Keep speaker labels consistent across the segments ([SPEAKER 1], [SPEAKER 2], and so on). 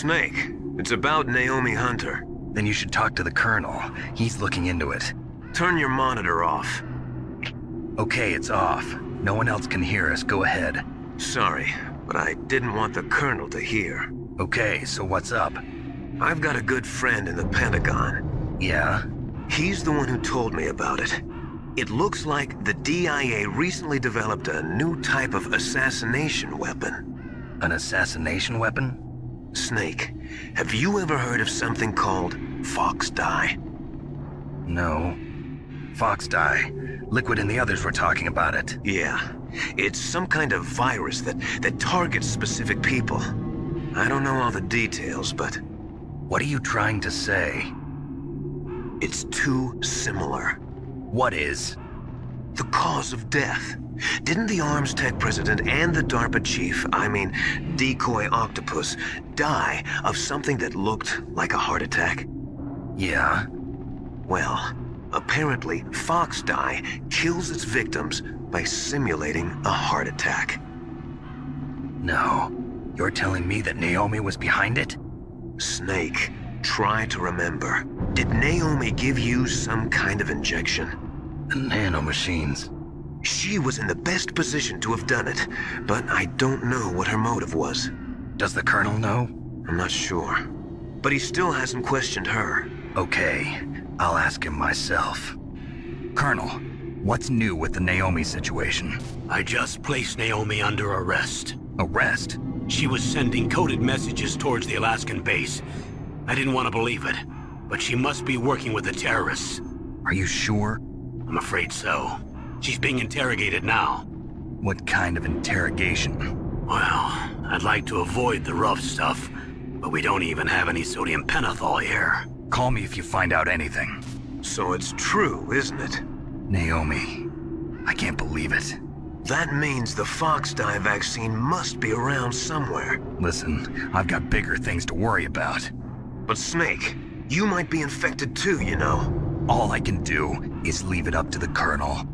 [SPEAKER 1] Snake, it's about Naomi Hunter.
[SPEAKER 2] Then you should talk to the Colonel. He's looking into it.
[SPEAKER 1] Turn your monitor off.
[SPEAKER 2] Okay, it's off. No one else can hear us. Go ahead.
[SPEAKER 1] Sorry, but I didn't want the Colonel to hear.
[SPEAKER 2] Okay, so what's up?
[SPEAKER 1] I've got a good friend in the Pentagon.
[SPEAKER 2] Yeah?
[SPEAKER 1] He's the one who told me about it. It looks like the DIA recently developed a new type of assassination weapon.
[SPEAKER 2] An assassination weapon?
[SPEAKER 1] Snake, have you ever heard of something called Fox Dye?
[SPEAKER 2] No. Fox Dye. Liquid and the others were talking about it.
[SPEAKER 1] Yeah. It's some kind of virus that targets specific people. I don't know all the details, but...
[SPEAKER 2] What are you trying to say?
[SPEAKER 1] It's too similar.
[SPEAKER 2] What is?
[SPEAKER 1] The cause of death. Didn't the Arms Tech president and the DARPA chief, Decoy Octopus, die of something that looked like a heart attack?
[SPEAKER 2] Yeah?
[SPEAKER 1] Well, apparently Fox Dye kills its victims by simulating a heart attack.
[SPEAKER 2] No. You're telling me that Naomi was behind it?
[SPEAKER 1] Snake, try to remember. Did Naomi give you some kind of injection?
[SPEAKER 2] The nanomachines.
[SPEAKER 1] She was in the best position to have done it, but I don't know what her motive was.
[SPEAKER 2] Does the Colonel know?
[SPEAKER 1] I'm not sure. But he still hasn't questioned her.
[SPEAKER 2] Okay, I'll ask him myself. Colonel, what's new with the Naomi situation?
[SPEAKER 3] I just placed Naomi under arrest.
[SPEAKER 2] Arrest?
[SPEAKER 3] She was sending coded messages towards the Alaskan base. I didn't want to believe it, but she must be working with the terrorists.
[SPEAKER 2] Are you sure?
[SPEAKER 3] I'm afraid so. She's being interrogated now.
[SPEAKER 2] What kind of interrogation?
[SPEAKER 3] Well, I'd like to avoid the rough stuff, but we don't even have any sodium pentothal here.
[SPEAKER 2] Call me if you find out anything.
[SPEAKER 1] So it's true, isn't it?
[SPEAKER 2] Naomi, I can't believe it.
[SPEAKER 1] That means the Fox Dye vaccine must be around somewhere.
[SPEAKER 2] Listen, I've got bigger things to worry about.
[SPEAKER 1] But Snake, you might be infected too, you know.
[SPEAKER 2] All I can do is leave it up to the Colonel.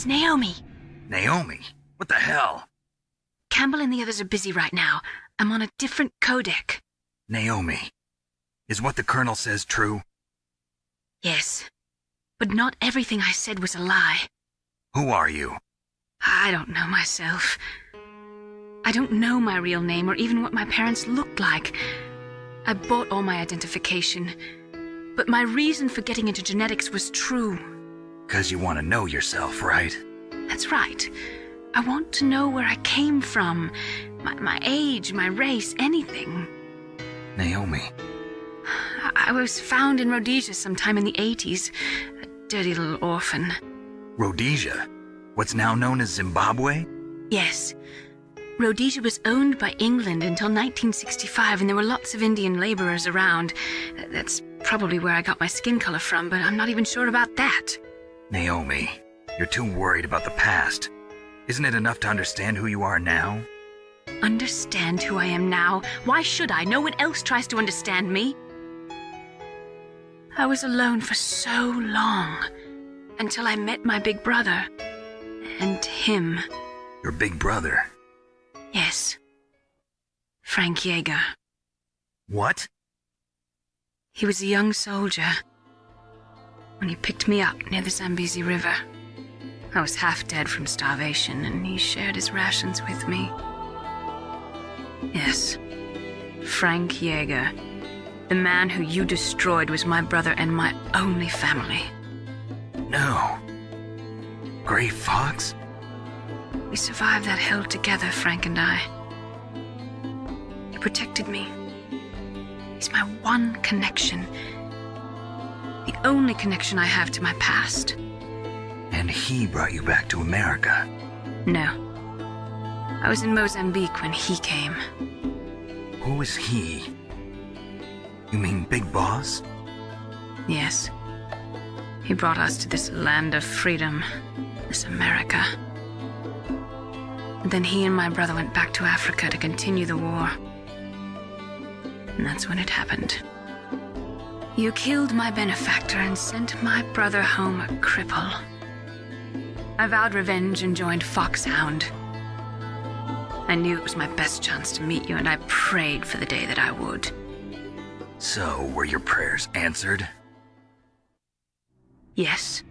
[SPEAKER 4] It's Naomi.
[SPEAKER 2] Naomi? What the hell?
[SPEAKER 4] Campbell and the others are busy right now. I'm on a different codec.
[SPEAKER 2] Naomi, is what the Colonel says true?
[SPEAKER 4] Yes. But not everything I said was a lie.
[SPEAKER 2] Who are you?
[SPEAKER 4] I don't know myself. I don't know my real name or even what my parents looked like. I bought all my identification. But my reason for getting into genetics was true.
[SPEAKER 2] 'Cause you want to know yourself, right?
[SPEAKER 4] That's right. I want to know where I came from. My age, my race, anything.
[SPEAKER 2] Naomi.
[SPEAKER 4] I was found in Rhodesia sometime in the 80s. A dirty little orphan.
[SPEAKER 2] Rhodesia? What's now known as Zimbabwe?
[SPEAKER 4] Yes. Rhodesia was owned by England until 1965, and there were lots of Indian laborers around. That's probably where I got my skin color from, but I'm not even sure about that.
[SPEAKER 2] Naomi, you're too worried about the past. Isn't it enough to understand who you are now?
[SPEAKER 4] Understand who I am now? Why should I? No one else tries to understand me. I was alone for so long, until I met my big brother. And him.
[SPEAKER 2] Your big brother?
[SPEAKER 4] Yes. Frank Yeager.
[SPEAKER 2] What?
[SPEAKER 4] He was a young soldier when he picked me up near the Zambezi River. I was half dead from starvation, and he shared his rations with me. Yes, Frank Yeager. The man who you destroyed was my brother and my only family.
[SPEAKER 2] No. Gray Fox?
[SPEAKER 4] We survived that hell together, Frank and I. He protected me. He's my one connection. The only connection I have to my past.
[SPEAKER 2] And he brought you back to America?
[SPEAKER 4] No. I was in Mozambique when he came.
[SPEAKER 2] Who is he? You mean Big Boss?
[SPEAKER 4] Yes. He brought us to this land of freedom, this America. And then he and my brother went back to Africa to continue the war. And that's when it happened. You killed my benefactor and sent my brother home a cripple. I vowed revenge and joined Foxhound. I knew it was my best chance to meet you, and I prayed for the day that I would.
[SPEAKER 2] So, were your prayers answered?
[SPEAKER 4] Yes.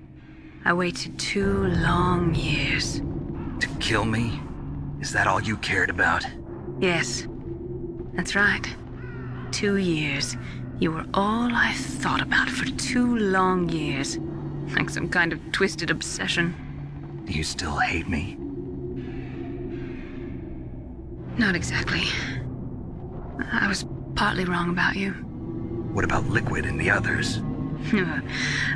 [SPEAKER 4] I waited 2 long years.
[SPEAKER 2] To kill me? Is that all you cared about?
[SPEAKER 4] Yes. That's right. 2 years. You were all I thought about for 2 long years. Like some kind of twisted obsession.
[SPEAKER 2] Do you still hate me?
[SPEAKER 4] Not exactly. I was partly wrong about you.
[SPEAKER 2] What about Liquid and the others?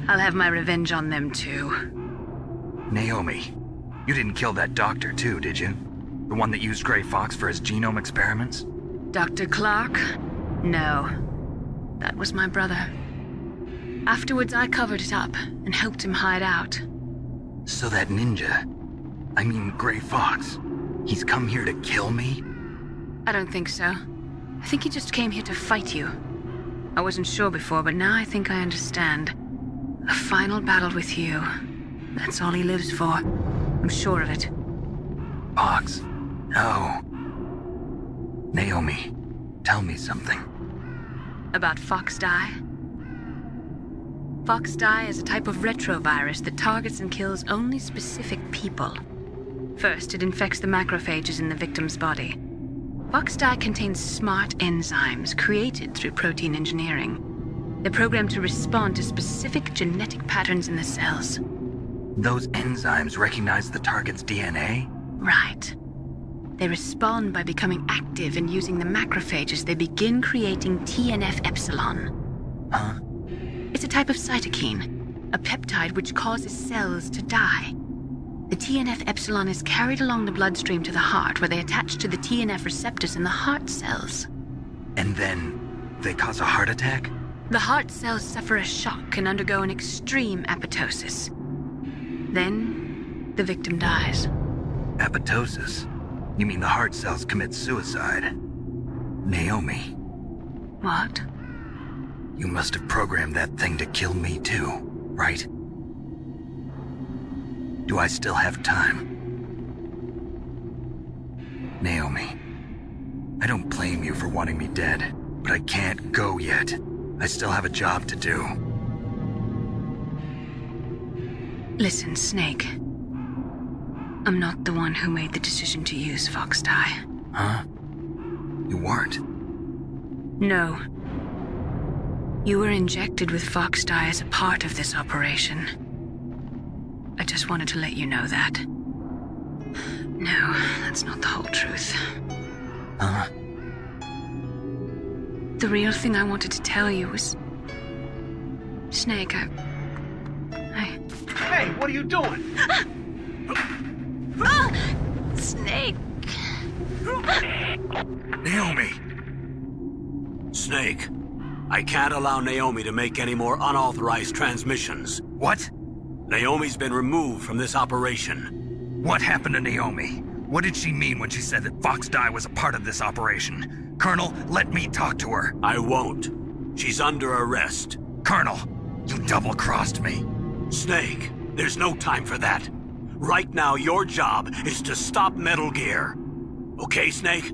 [SPEAKER 4] I'll have my revenge on them too.
[SPEAKER 2] Naomi, you didn't kill that doctor too, did you? The one that used Gray Fox for his genome experiments?
[SPEAKER 4] Dr. Clark? No. That was my brother. Afterwards, I covered it up and helped him hide out.
[SPEAKER 2] So that ninja, I mean Gray Fox, he's come here to kill me?
[SPEAKER 4] I don't think so. I think he just came here to fight you. I wasn't sure before, but now I think I understand. A final battle with you. That's all he lives for. I'm sure of it.
[SPEAKER 2] Fox? No. Naomi, tell me something.
[SPEAKER 4] About FoxDie? FoxDie is a type of retrovirus that targets and kills only specific people. First, it infects the macrophages in the victim's body. FoxDie contains smart enzymes created through protein engineering. They're programmed to respond to specific genetic patterns in the cells.
[SPEAKER 2] Those enzymes recognize the target's DNA?
[SPEAKER 4] Right. They respond by becoming active and using the macrophages. They begin creating TNF-epsilon.
[SPEAKER 2] Huh?
[SPEAKER 4] It's a type of cytokine, a peptide which causes cells to die. The TNF-epsilon is carried along the bloodstream to the heart, where they attach to the TNF receptors in the heart cells.
[SPEAKER 2] And then they cause a heart attack?
[SPEAKER 4] The heart cells suffer a shock and undergo an extreme apoptosis. Then, the victim dies.
[SPEAKER 2] Apoptosis? You mean the heart cells commit suicide? Naomi.
[SPEAKER 4] What?
[SPEAKER 2] You must have programmed that thing to kill me too, right? Do I still have time? Naomi, I don't blame you for wanting me dead, but I can't go yet. I still have a job to do.
[SPEAKER 4] Listen, Snake. I'm not the one who made the decision to use Fox Dye.
[SPEAKER 2] Huh? You weren't?
[SPEAKER 4] No. You were injected with Fox Dye as a part of this operation. I just wanted to let you know that. No, that's not the whole truth.
[SPEAKER 2] Huh?
[SPEAKER 4] The real thing I wanted to tell you was... Snake, I...
[SPEAKER 3] Hey, what are you doing?
[SPEAKER 4] Snake!
[SPEAKER 2] Naomi!
[SPEAKER 3] Snake, I can't allow Naomi to make any more unauthorized transmissions.
[SPEAKER 2] What?
[SPEAKER 3] Naomi's been removed from this operation.
[SPEAKER 2] What happened to Naomi? What did she mean when she said that Fox Dye was a part of this operation? Colonel, let me talk to her.
[SPEAKER 3] I won't. She's under arrest.
[SPEAKER 2] Colonel, you double-crossed me.
[SPEAKER 3] Snake, there's no time for that. Right now, your job is to stop Metal Gear. Okay, Snake?